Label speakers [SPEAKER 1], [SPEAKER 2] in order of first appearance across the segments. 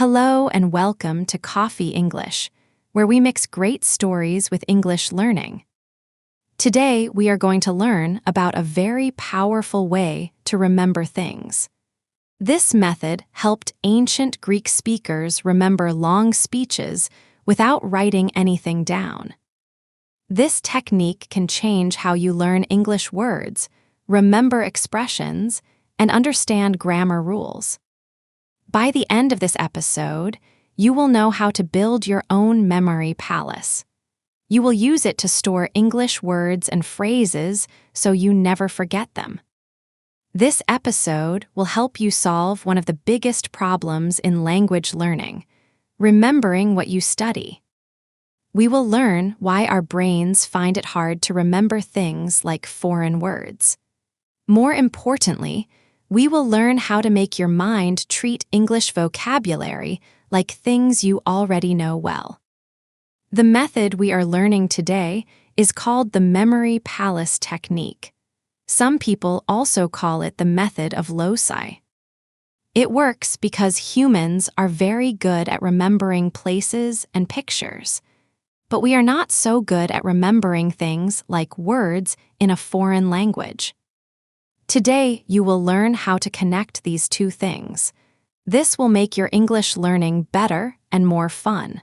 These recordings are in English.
[SPEAKER 1] Hello and welcome to Coffee English, where we mix great stories with English learning. Today, we are going to learn about a very powerful way to remember things. This method helped ancient Greek speakers remember long speeches without writing anything down. This technique can change how you learn English words, remember expressions, and understand grammar rules. By the end of this episode, you will know how to build your own memory palace. You will use it to store English words and phrases so you never forget them. This episode will help you solve one of the biggest problems in language learning, remembering what you study. We will learn why our brains find it hard to remember things like foreign words. More importantly, we will learn how to make your mind treat English vocabulary like things you already know well. The method we are learning today is called the memory palace technique. Some people also call it the method of loci. It works because humans are very good at remembering places and pictures, but we are not so good at remembering things like words in a foreign language. Today, you will learn how to connect these two things. This will make your English learning better and more fun.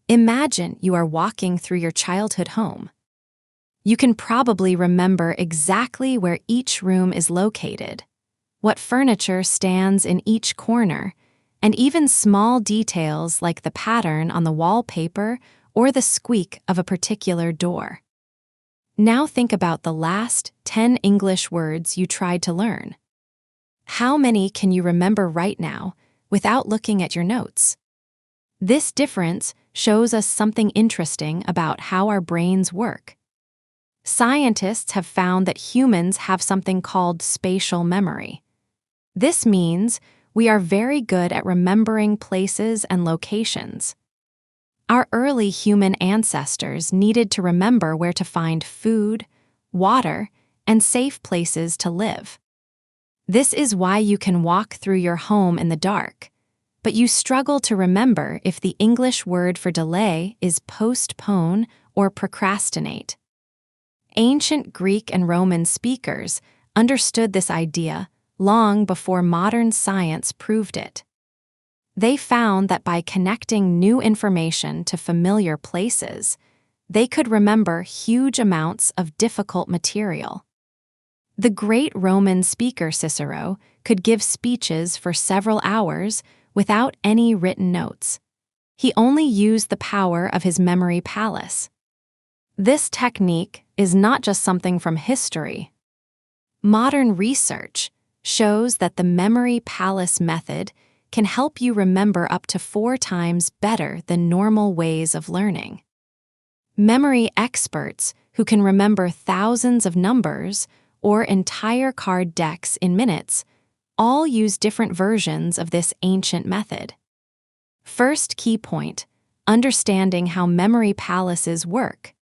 [SPEAKER 1] Imagine you are walking through your childhood home. You can probably remember exactly where each room is located, what furniture stands in each corner, and even small details like the pattern on the wallpaper or the squeak of a particular door. Now think about the last 10 English words you tried to learn. How many can you remember right now without looking at your notes? This difference shows us something interesting about how our brains work. Scientists have found that humans have something called spatial memory. This means we are very good at remembering places and locations. Our early human ancestors needed to remember where to find food, water, and safe places to live. This is why you can walk through your home in the dark, but you struggle to remember if the English word for delay is postpone or procrastinate. Ancient Greek and Roman speakers understood this idea long before modern science proved it. They found that by connecting new information to familiar places, they could remember huge amounts of difficult material. The great Roman speaker Cicero could give speeches for several hours without any written notes. He only used the power of his memory palace. This technique is not just something from history. Modern research shows that the memory palace method can help you remember up to 4 times better than normal ways of learning. Memory experts who can remember thousands of numbers or entire card decks in minutes all use different versions of this ancient method. First key point, understanding how memory palaces work.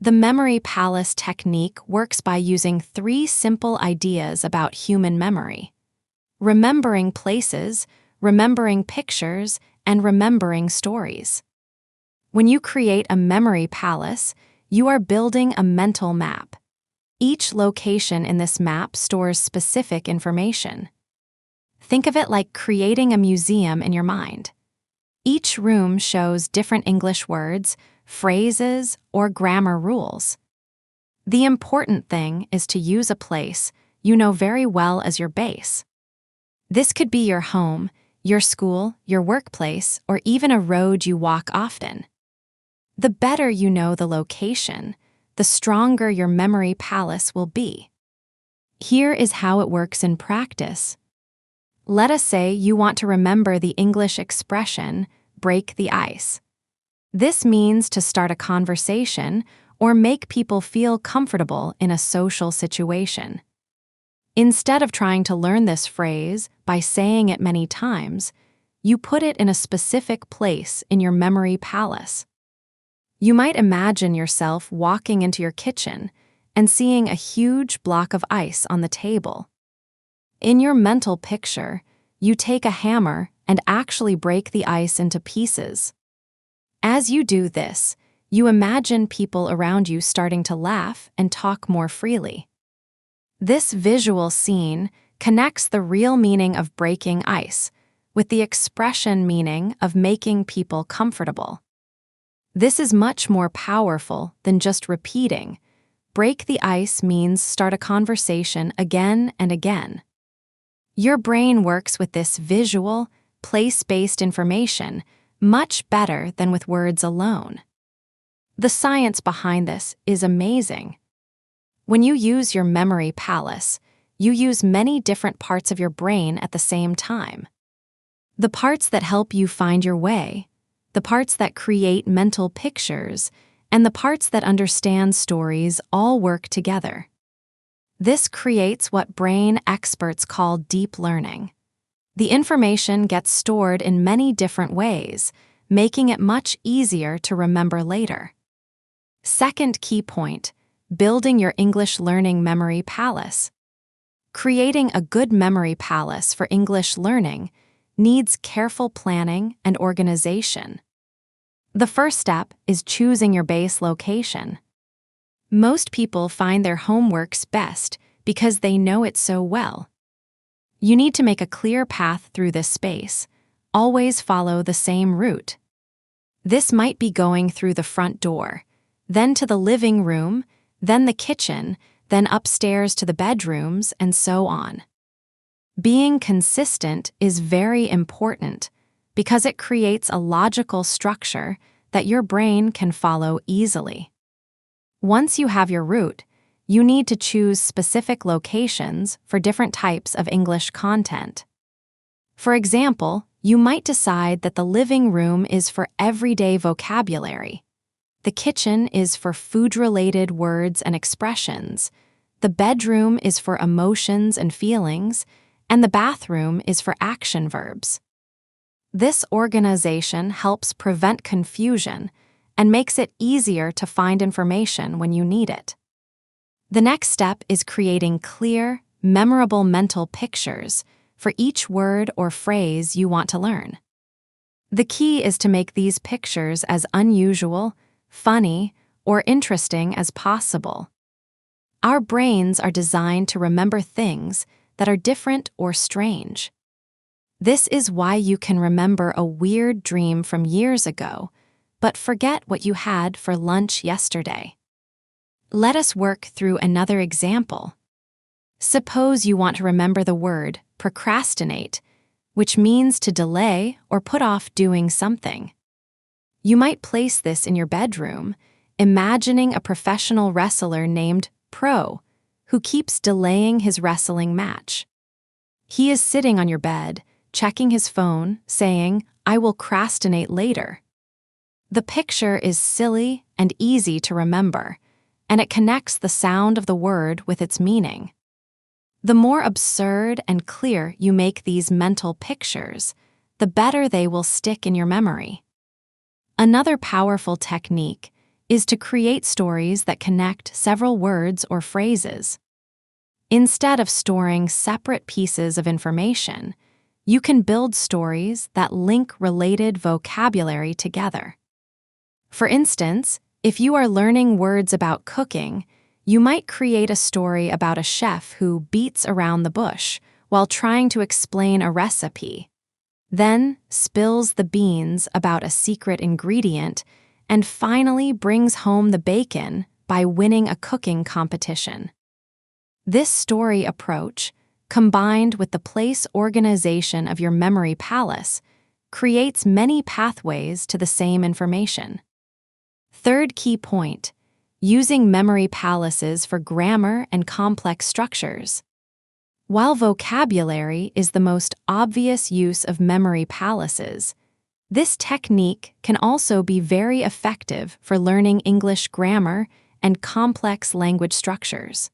[SPEAKER 1] The memory palace technique works by using 3 simple ideas about human memory: remembering places, remembering pictures, and remembering stories. When you create a memory palace, you are building a mental map. Each location in this map stores specific information. Think of it like creating a museum in your mind. Each room shows different English words, phrases, or grammar rules. The important thing is to use a place you know very well as your base. This could be your home, your school, your workplace, or even a road you walk often. The better you know the location, the stronger your memory palace will be. Here is how it works in practice. Let us say you want to remember the English expression, break the ice. This means to start a conversation or make people feel comfortable in a social situation. Instead of trying to learn this phrase by saying it many times, you put it in a specific place in your memory palace. You might imagine yourself walking into your kitchen and seeing a huge block of ice on the table. In your mental picture, you take a hammer and actually break the ice into pieces. As you do this, you imagine people around you starting to laugh and talk more freely. This visual scene connects the real meaning of breaking ice with the expression meaning of making people comfortable. This is much more powerful than just repeating. Break the ice means start a conversation again and again. Your brain works with this visual, place-based information much better than with words alone. The science behind this is amazing. When you use your memory palace, you use many different parts of your brain at the same time. The parts that help you find your way, the parts that create mental pictures, and the parts that understand stories all work together. This creates what brain experts call deep learning. The information gets stored in many different ways, making it much easier to remember later. Second key point, building your English learning memory palace. Creating a good memory palace for English learning needs careful planning and organization. The first step is choosing your base location. Most people find their homeworks best because they know it so well. You need to make a clear path through this space. Always follow the same route. This might be going through the front door, then to the living room, then the kitchen, then upstairs to the bedrooms, and so on. Being consistent is very important because it creates a logical structure that your brain can follow easily. Once you have your route, you need to choose specific locations for different types of English content. For example, you might decide that the living room is for everyday vocabulary. The kitchen is for food-related words and expressions. The bedroom is for emotions and feelings, and the bathroom is for action verbs. This organization helps prevent confusion and makes it easier to find information when you need it. The next step is creating clear, memorable mental pictures for each word or phrase you want to learn. The key is to make these pictures as unusual, funny, or interesting as possible. Our brains are designed to remember things that are different or strange. This is why you can remember a weird dream from years ago, but forget what you had for lunch yesterday. Let us work through another example. Suppose you want to remember the word procrastinate, which means to delay or put off doing something. You might place this in your bedroom, imagining a professional wrestler named Pro, who keeps delaying his wrestling match. He is sitting on your bed, checking his phone, saying, "I will crastinate later." The picture is silly and easy to remember, and it connects the sound of the word with its meaning. The more absurd and clear you make these mental pictures, the better they will stick in your memory. Another powerful technique is to create stories that connect several words or phrases. Instead of storing separate pieces of information, you can build stories that link related vocabulary together. For instance, if you are learning words about cooking, you might create a story about a chef who beats around the bush while trying to explain a recipe, then spills the beans about a secret ingredient, and finally brings home the bacon by winning a cooking competition. This story approach, combined with the place organization of your memory palace, creates many pathways to the same information. Third key point, using memory palaces for grammar and complex structures. While vocabulary is the most obvious use of memory palaces, this technique can also be very effective for learning English grammar and complex language structures.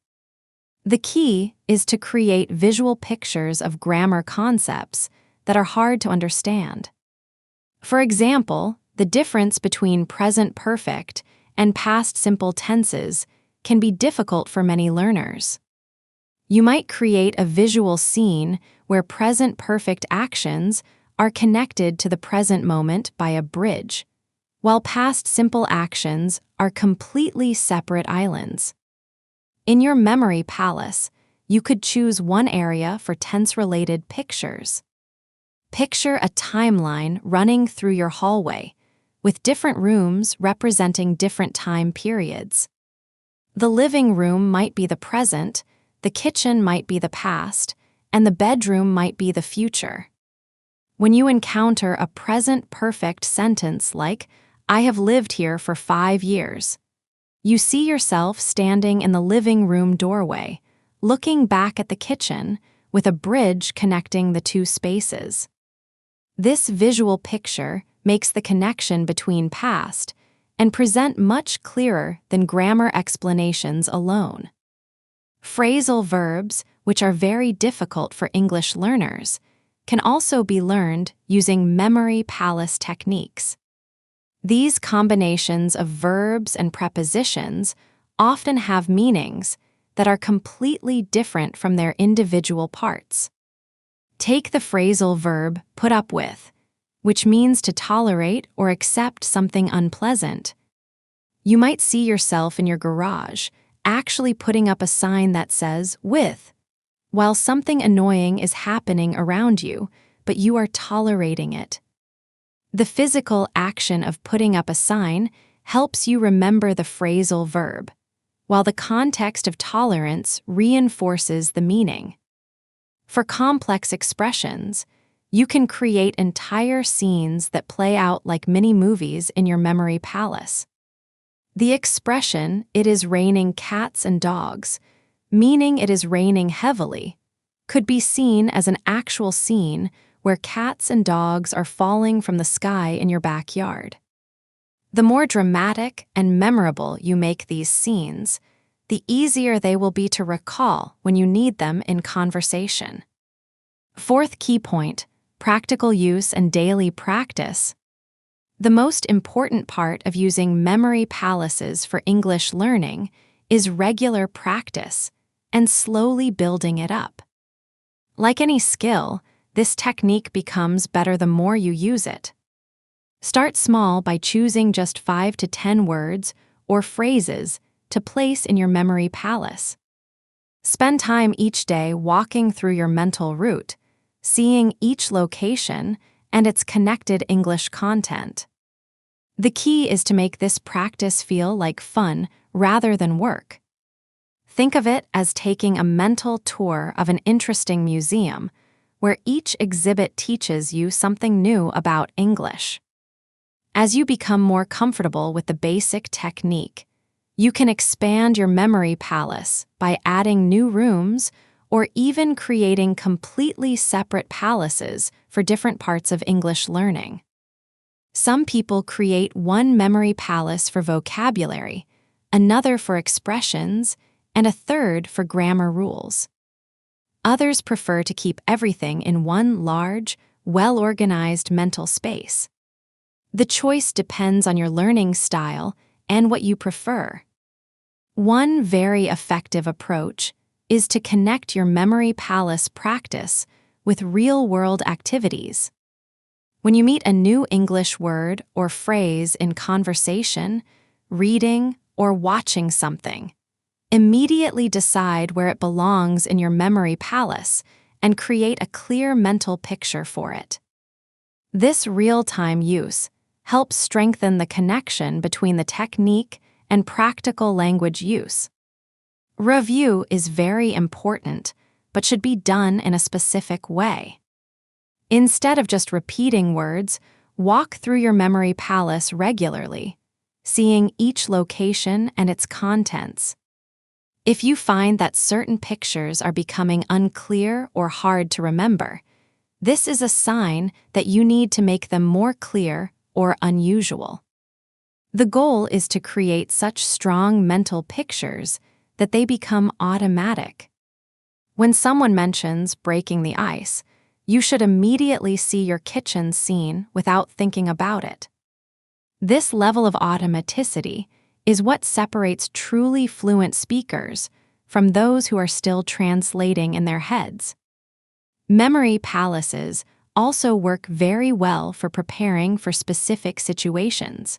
[SPEAKER 1] The key is to create visual pictures of grammar concepts that are hard to understand. For example, the difference between present perfect and past simple tenses can be difficult for many learners. You might create a visual scene where present perfect actions are connected to the present moment by a bridge, while past simple actions are completely separate islands. In your memory palace, you could choose one area for tense-related pictures. Picture a timeline running through your hallway, with different rooms representing different time periods. The living room might be the present, the kitchen might be the past, and the bedroom might be the future. When you encounter a present perfect sentence like, "I have lived here for 5 years," you see yourself standing in the living room doorway, looking back at the kitchen with a bridge connecting the two spaces. This visual picture makes the connection between past and present much clearer than grammar explanations alone. Phrasal verbs, which are very difficult for English learners, can also be learned using memory palace techniques. These combinations of verbs and prepositions often have meanings that are completely different from their individual parts. Take the phrasal verb put up with, which means to tolerate or accept something unpleasant. You might see yourself in your garage actually putting up a sign that says with, while something annoying is happening around you, but you are tolerating it. The physical action of putting up a sign helps you remember the phrasal verb, while the context of tolerance reinforces the meaning. For complex expressions, you can create entire scenes that play out like mini-movies in your memory palace. The expression, "It is raining cats and dogs," meaning it is raining heavily, could be seen as an actual scene where cats and dogs are falling from the sky in your backyard. The more dramatic and memorable you make these scenes, the easier they will be to recall when you need them in conversation. Fourth key point, practical use and daily practice. The most important part of using memory palaces for English learning is regular practice and slowly building it up. Like any skill, this technique becomes better the more you use it. Start small by choosing just 5 to 10 words or phrases to place in your memory palace. Spend time each day walking through your mental route, seeing each location and its connected English content. The key is to make this practice feel like fun rather than work. Think of it as taking a mental tour of an interesting museum, where each exhibit teaches you something new about English. As you become more comfortable with the basic technique, you can expand your memory palace by adding new rooms or even creating completely separate palaces for different parts of English learning. Some people create one memory palace for vocabulary, another for expressions, and a third for grammar rules. Others prefer to keep everything in one large, well-organized mental space. The choice depends on your learning style and what you prefer. One very effective approach is to connect your memory palace practice with real-world activities. When you meet a new English word or phrase in conversation, reading, or watching something, immediately decide where it belongs in your memory palace and create a clear mental picture for it. This real-time use helps strengthen the connection between the technique and practical language use. Review is very important, but should be done in a specific way. Instead of just repeating words, walk through your memory palace regularly, seeing each location and its contents. If you find that certain pictures are becoming unclear or hard to remember, this is a sign that you need to make them more clear or unusual. The goal is to create such strong mental pictures that they become automatic. When someone mentions breaking the ice, you should immediately see your kitchen scene without thinking about it. This level of automaticity is what separates truly fluent speakers from those who are still translating in their heads. Memory palaces also work very well for preparing for specific situations.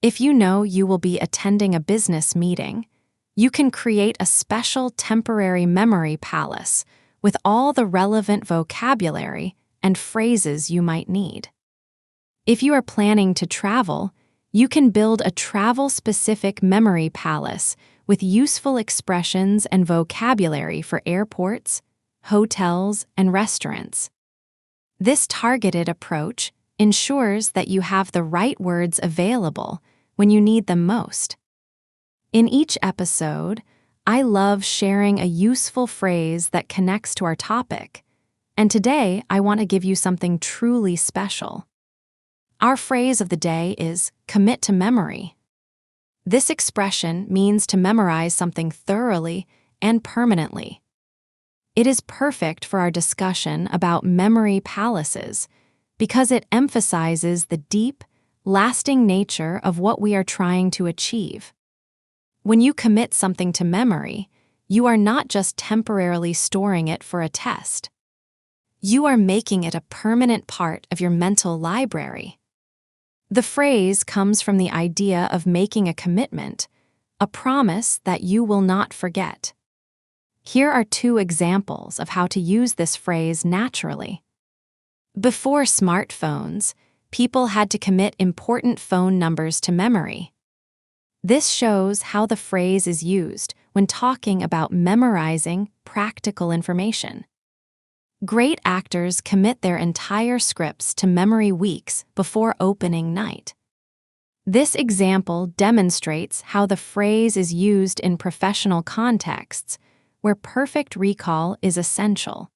[SPEAKER 1] If you know you will be attending a business meeting, you can create a special temporary memory palace with all the relevant vocabulary and phrases you might need. If you are planning to travel, you can build a travel-specific memory palace with useful expressions and vocabulary for airports, hotels, and restaurants. This targeted approach ensures that you have the right words available when you need them most. In each episode, I love sharing a useful phrase that connects to our topic, and today I want to give you something truly special. Our phrase of the day is commit to memory. This expression means to memorize something thoroughly and permanently. It is perfect for our discussion about memory palaces because it emphasizes the deep, lasting nature of what we are trying to achieve. When you commit something to memory, you are not just temporarily storing it for a test. You are making it a permanent part of your mental library. The phrase comes from the idea of making a commitment, a promise that you will not forget. Here are 2 examples of how to use this phrase naturally. Before smartphones, people had to commit important phone numbers to memory. This shows how the phrase is used when talking about memorizing practical information. Great actors commit their entire scripts to memory weeks before opening night. This example demonstrates how the phrase is used in professional contexts where perfect recall is essential.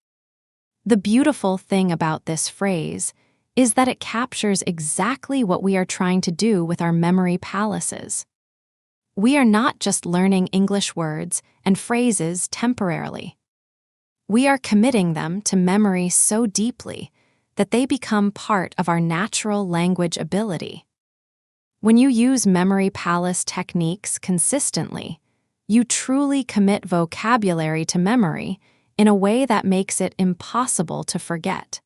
[SPEAKER 1] The beautiful thing about this phrase is that it captures exactly what we are trying to do with our memory palaces. We are not just learning English words and phrases temporarily. We are committing them to memory so deeply that they become part of our natural language ability. When you use memory palace techniques consistently, you truly commit vocabulary to memory in a way that makes it impossible to forget.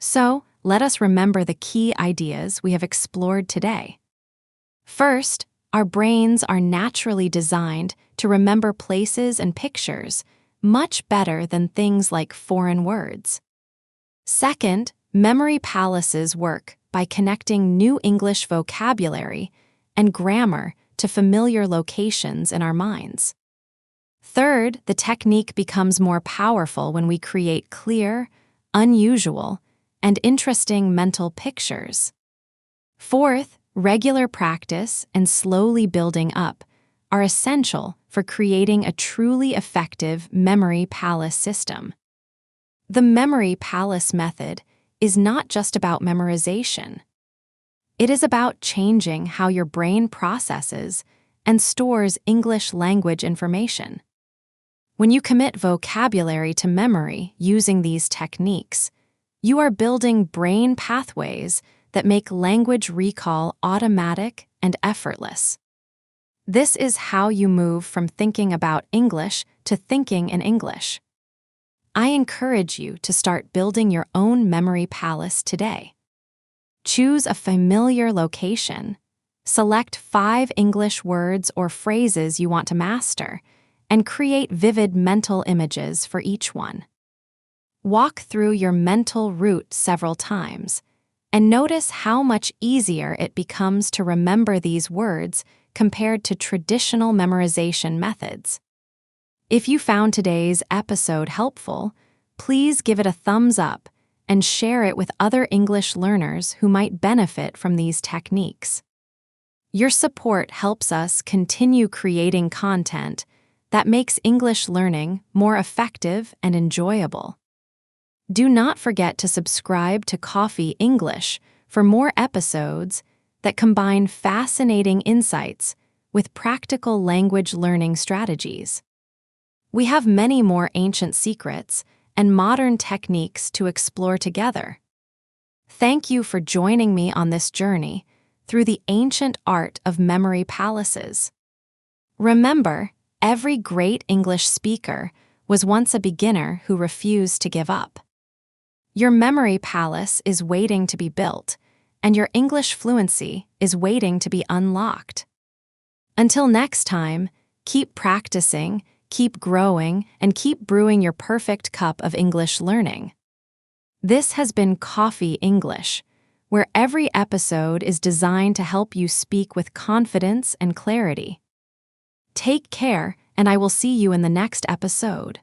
[SPEAKER 1] So, let us remember the key ideas we have explored today. First, our brains are naturally designed to remember places and pictures much better than things like foreign words. Second, memory palaces work by connecting new English vocabulary and grammar to familiar locations in our minds. Third, the technique becomes more powerful when we create clear, unusual, and interesting mental pictures. Fourth, regular practice and slowly building up are essential for creating a truly effective memory palace system. The memory palace method is not just about memorization. It is about changing how your brain processes and stores English language information. When you commit vocabulary to memory using these techniques, you are building brain pathways that make language recall automatic and effortless. This is how you move from thinking about English to thinking in English. I encourage you to start building your own memory palace today. Choose a familiar location, select 5 English words or phrases you want to master, and create vivid mental images for each one. Walk through your mental route several times, and notice how much easier it becomes to remember these words compared to traditional memorization methods. If you found today's episode helpful, please give it a thumbs up and share it with other English learners who might benefit from these techniques. Your support helps us continue creating content that makes English learning more effective and enjoyable. Do not forget to subscribe to Coffee English for more episodes that combine fascinating insights with practical language learning strategies. We have many more ancient secrets and modern techniques to explore together. Thank you for joining me on this journey through the ancient art of memory palaces. Remember, every great English speaker was once a beginner who refused to give up. Your memory palace is waiting to be built, and your English fluency is waiting to be unlocked. Until next time, keep practicing, keep growing, and keep brewing your perfect cup of English learning. This has been Coffee English, where every episode is designed to help you speak with confidence and clarity. Take care, and I will see you in the next episode.